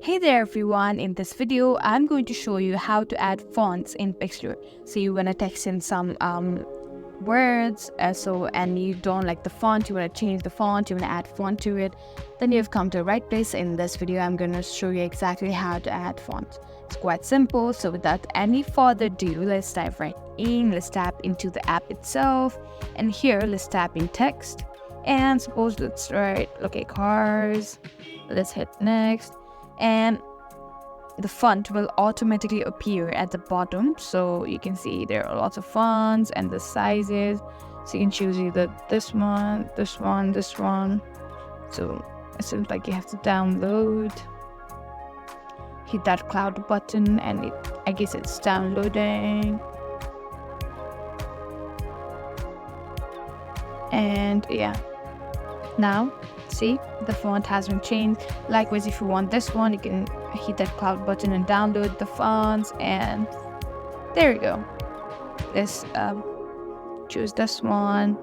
Hey there everyone, in this video I'm going to show you how to add fonts in Pixlr. So you want to text in some words and you don't like the font, you want to change the font, you want to add font to it, then you've come to the right place. In this video I'm going to show you exactly how to add font. It's quite simple, so without any further ado, let's dive right in. Let's tap into the app itself, and here let's tap in text, and suppose let's write cars. Let's hit next, and the font will automatically appear at the bottom. So you can see there are lots of fonts and the sizes, so you can choose either this one, this one, this one. So it seems like you have to download, hit that cloud button, and I guess it's downloading. And yeah, now see, the font has been changed. Likewise, if you want this one, you can hit that cloud button and download the fonts, and there you go. Let's choose this one,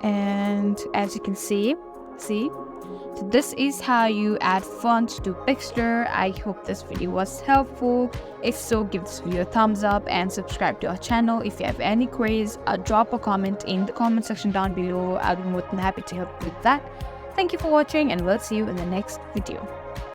and as you can see, so this is how you add fonts to Pixlr. I hope this video was helpful. If so, give this video a thumbs up and subscribe to our channel. If you have any queries, drop a comment in the comment section down below. I'll be more than happy to help with that. Thank you for watching, and we'll see you in the next video.